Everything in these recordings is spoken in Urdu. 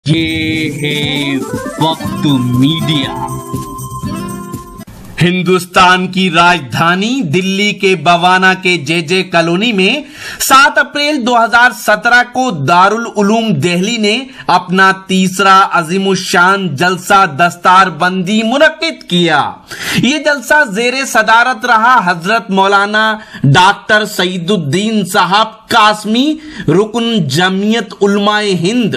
یہ ہے وقت میڈیا۔ ہندوستان کی راجدھانی دلی کے بوانا کے جے جے کالونی میں 7 اپریل 2017 کو دارالعلوم دہلی نے اپنا تیسرا عظیم الشان جلسہ دستار بندی منعقد کیا۔ یہ جلسہ زیر صدارت رہا حضرت مولانا ڈاکٹر سعید الدین صاحب قاسمی، رکن جمعیت علماء ہند،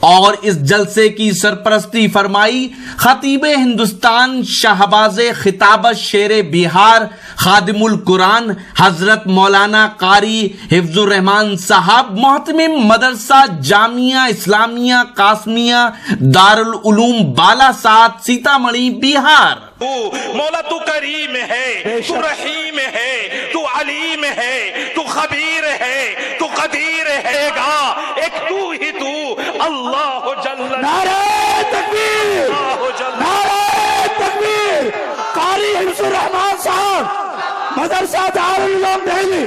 اور اس جلسے کی سرپرستی فرمائی خطیب ہندوستان شہباز خطابت شیر بہار خادم القرآن حضرت مولانا قاری حفظ الرحمان صاحب، محتمم مدرسہ جامعہ اسلامیہ قاسمیہ دارالعلوم بالاسات سیتامڑھی بہار۔ مولا تو کریم ہے، تو رحیم ہے، تو علیم ہے، تو خبیر ہے، تو قدیر ہے گا، ایک تو ہی تو اللہ جل نعرہ تکبیر، نعرہ تکبیر۔ قاری حفظ الرحمان صاحب، مدرسہ دارالعلوم دہلی۔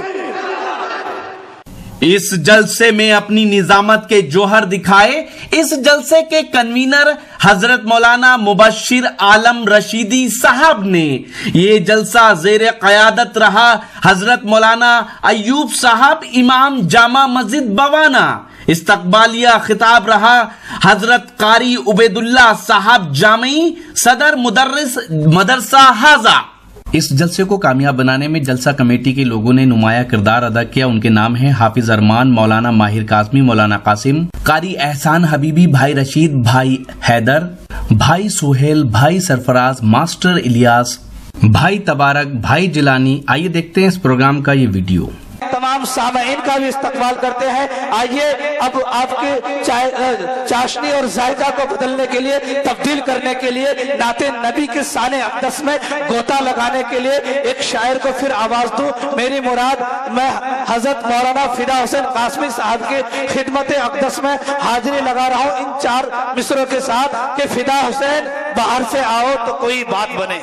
اس جلسے میں اپنی نظامت کے جوہر دکھائے اس جلسے کے کنوینر حضرت مولانا مبشر عالم رشیدی صاحب نے۔ یہ جلسہ زیر قیادت رہا حضرت مولانا ایوب صاحب، امام جامع مسجد بوانا۔ استقبالیہ خطاب رہا حضرت قاری عبید اللہ صاحب جامعی، صدر مدرس مدرسہ حاضہ۔ اس جلسے کو کامیاب بنانے میں جلسہ کمیٹی کے لوگوں نے نمایاں کردار ادا کیا۔ ان کے نام ہیں حافظ ارمان، مولانا ماہر قاسمی، مولانا قاسم، قاری احسان حبیبی، بھائی رشید، بھائی حیدر، بھائی سہیل، بھائی سرفراز، ماسٹر الیاس، بھائی تبارک، بھائی جیلانی۔ آئیے دیکھتے ہیں اس پروگرام کا یہ ویڈیو۔ تمام سامعین کا بھی استقبال کرتے ہیں۔ آئیے اب آپ کے چاشنی اور ذائقہ کو بدلنے کے لیے، تبدیل کرنے کے لیے، نعت نبی کے سان اقدس میں گوتا لگانے کے لیے ایک شاعر کو پھر آواز دوں۔ میری مراد میں حضرت مولانا فدا حسین قاسمی صاحب کی خدمت اقدس میں حاضری لگا رہا ہوں ان 4 مصروں کے ساتھ کہ فدا حسین باہر سے آؤ تو کوئی بات بنے،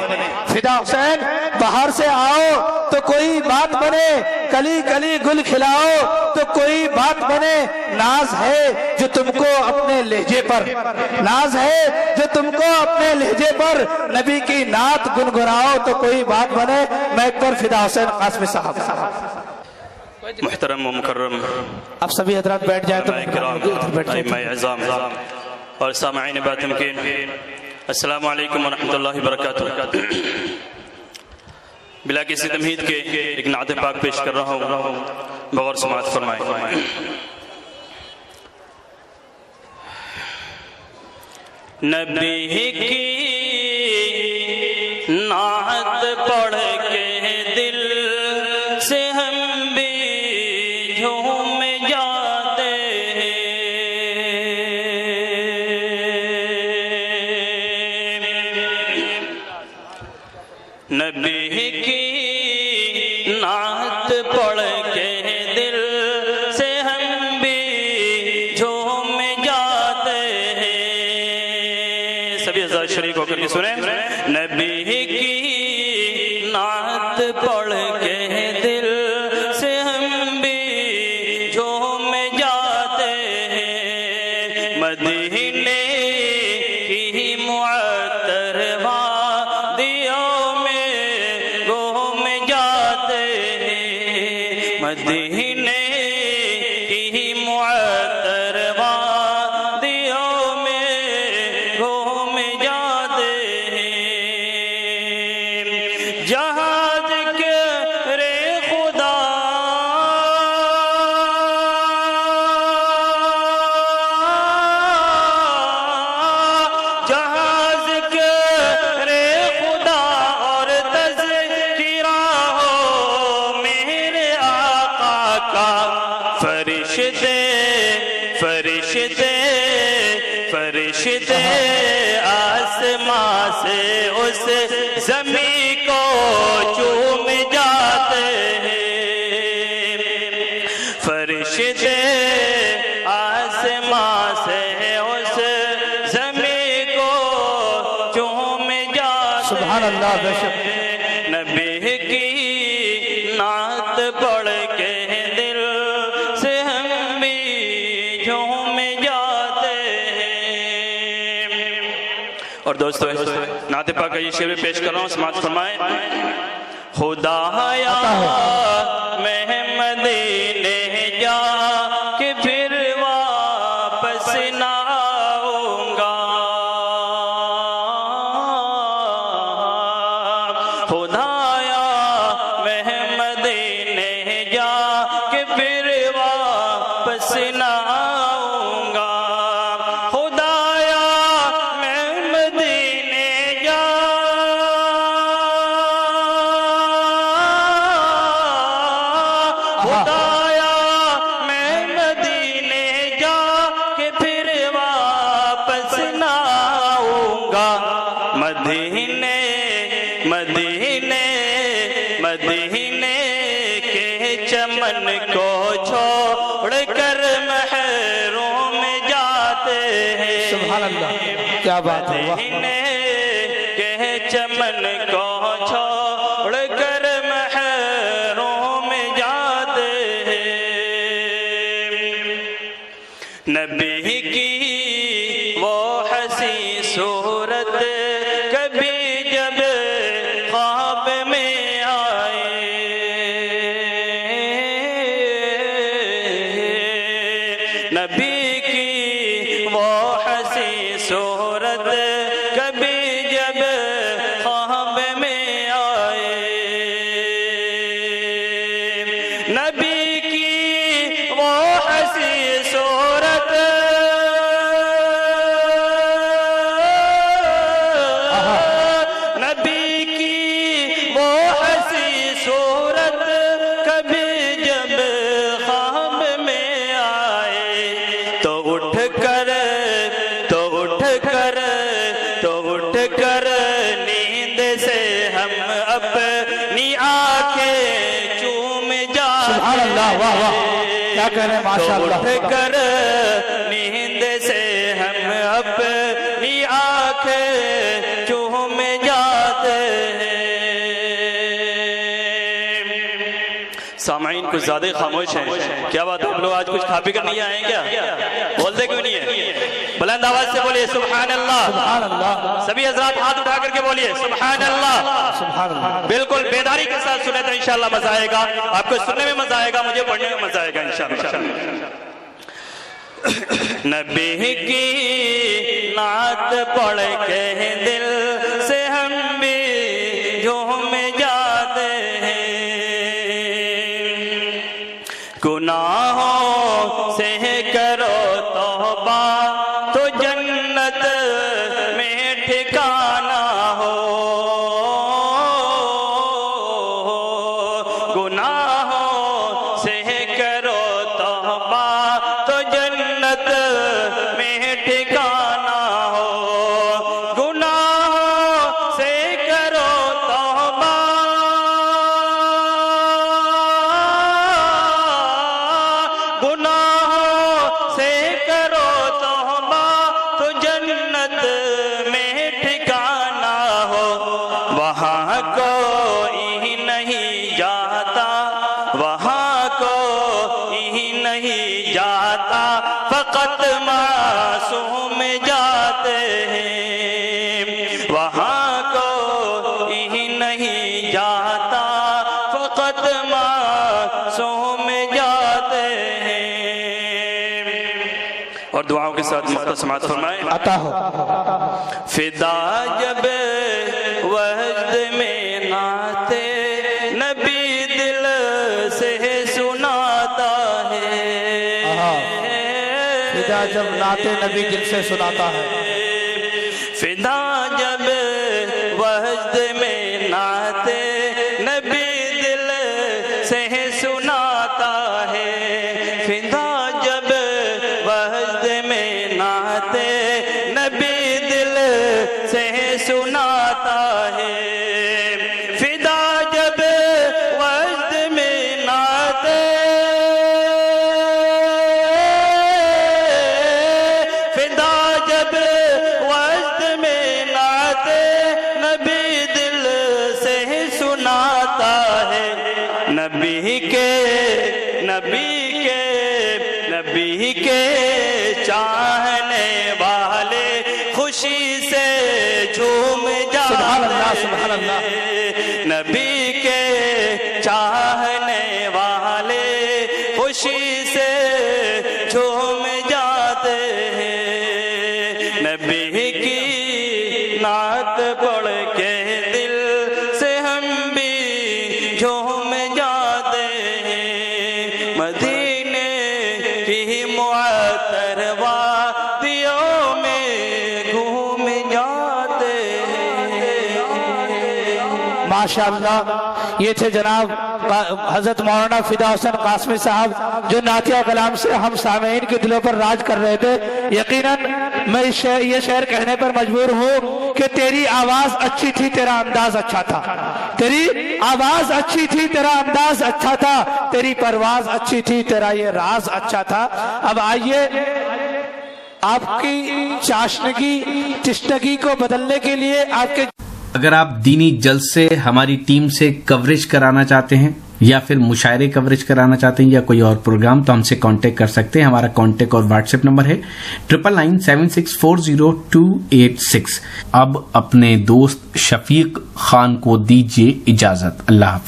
فدا حسین باہر سے آؤ تو کوئی بات بنے، کلی کلی گل کھلاؤ تو کوئی بات بنے، ناز ہے جو تم کو اپنے لہجے پر، ناز ہے جو تم کو اپنے لہجے پر، نبی کی نعت گنگناؤ تو کوئی بات بنے۔ میں ایک بار فدا حسین قاسمی صاحب۔ محترم و مکرم اب سبھی حضرات بیٹھ جائیں تو ائمہ اعظام اور سامعین باطن کے السلام علیکم ورحمۃ اللہ وبرکاتہ۔ بلا کسی تمہید کے ایک نعت پاک پیش کر رہا ہوں، بغور سماعت فرمائیں۔ نبی کی نعت پڑھ کے دل سے ہم بھی جھوم جاتے ہیں، نبی کی نعت پڑھ کے دل سے ہم بھی جھوم جاتے ہیں۔ سبھی حضرات شریک ہو کر کے سنیں۔ نبی کی نعت پڑھ کے دل سے ہم بھی جھوم جاتے ہیں، مدینے کی معطر وادیوں میں گھوم جاتے ہیں، مدینے کی معطر وادیوں میں گھوم جاتے ہیں، جہاز کے رے خدا جہاز کے رے خدا اور تذکرہ ہو میرے آقا کا، فرشتے فرشتے فرشتے آسمان سے اس زمین کو چوم جاتے ہیں، فرشتے آسمان سے اس زمین کو چوم جاتے سبحان اللہ، بے شک۔ ہیں، نبی کی نعت پڑھ کے دل سے ہم بھی جھوم جاتے ہیں۔ اور دوستو نعت پاک کا یہ شعر پیش کر رہا ہوں، سماعت فرمائیں۔ خدایا میں مدینے جا کہ پھر واپس نہ آؤں گا، خدایا میں مدینے جا کہ پھر واپس نہ آؤں گا، خدایا میں مدینے جا خدایا میں مدینے جا کہ پھر واپس نہ آؤں گا، مدینے مدینے مدینے کے چمن کو چھوڑ کر محروم جاتے ہیں، سبحان اللہ، کیا بات ہے، واہ۔ مدینے کے چمن کو چھوڑ کر محروم جاتے ہیں، نبی کی وہ حسین صورت کبھی جب خواب میں آئے، نبی کی وہ حسین صورت کبھی جب خواب میں آئے، نبی کی وہ حسین صورت نبی کی وہ حسین صورت کبھی جب خواب میں آئے، تو اٹھ کر نیند سے ہم اپنی آنکھیں چوم جاتے سبحان اللہ، واہ واہ، کیا کہہ رہے ہیں، ماشاء اللہ۔ تو اٹھ کر نیند سے ہم اپنی آنکھیں چوم جاتے ہیں۔ سامعین کچھ زیادہ خاموش ہیں، کیا بات ہے، ہم لوگ آج کچھ کھا پی کر نہیں آئے ہیں کیا؟ بولتے کیوں نہیں ہے؟ بلند آواز سے بولیے سبحان اللہ، سبحان اللہ، سبھی حضرات ہاتھ اٹھا کر کے بولیے سبحان اللہ، سبحان اللہ۔ بالکل بیداری کے ساتھ سنیں تو انشاءاللہ مزہ آئے گا، آپ کو سننے میں مزہ آئے گا، مجھے پڑھنے میں مزہ آئے گا انشاءاللہ۔ نبی کی نعت پڑھ کے دل سے ہم بھی جھوم جاتے ہیں، گناہوں سے کرو توبہ تو جنت میں ٹھکانہ ہو، گناہوں سے کرو توبہ تو جنت میں ٹھکانہ ہو، گناہوں سے کرو توبہ، گناہوں سے کرو توبہ تو جنت میں ٹھکانہ ہو، وہاں کوئی نہیں جاتا، وہاں کوئی نہیں جاتا، فقط معصوم جاتے ہیں، وہاں کوئی نہیں جاتا، فقط معصوم جاتے ہیں۔ اور دعاؤں کے ساتھ سماعت فرمائیں۔ عطا ہو۔ فدا جب وجد میں ناتے نبی دل سے سناتا ہے، فدا جب نعت نبی دل سے سناتا ہے، فدا جب وجد میں ناتے نبی دل سے سناتا ہے، فدا جب وجد میں ناتے نبی دل سے سناتا ہے، فدا جب وجد میں ناتے، فدا جب وجد میں ناتے نبی دل سے سناتا ہے، نبی کے چاہنے والے خوشی سے اللہ سبحان اللہ. نبی کے چاہنے والے خوشی سے جھوم جاتے ہیں. نبی کی نعت پڑھ کے دل سے ہم بھی جھوم جاتے ہیں. مدینے کی معطر وادیوں میں گھوم جاتے ہیں. ماشاءاللہ. یہ تھے جناب حضرت مولانا فدا حسن قاسمی صاحب جو نعتیہ کلام سے ہم سامعین کے دلوں پر راج کر رہے تھے. یقیناً میں یہ شعر کہنے پر مجبور ہوں کہ تیری آواز اچھی تھی، تیرا انداز اچھا تھا. تیری آواز اچھی تھی، تیرا انداز اچھا تھا. تیری پرواز اچھی تھی، تیرا یہ راز اچھا تھا. اب آئیے آپ کی چاشنگی تشنگی کو بدلنے کے لیے آپ کے اگر آپ دینی جلسے ہماری ٹیم سے کوریج کرانا چاہتے ہیں یا پھر مشاعرے کوریج کرانا چاہتے ہیں یا کوئی اور پروگرام تو ہم سے کانٹیکٹ کر سکتے ہیں. ہمارا کانٹیکٹ اور واٹس ایپ نمبر ہے 9997640286. اب اپنے دوست شفیق خان کو دیجیے اجازت. اللہ حافظ.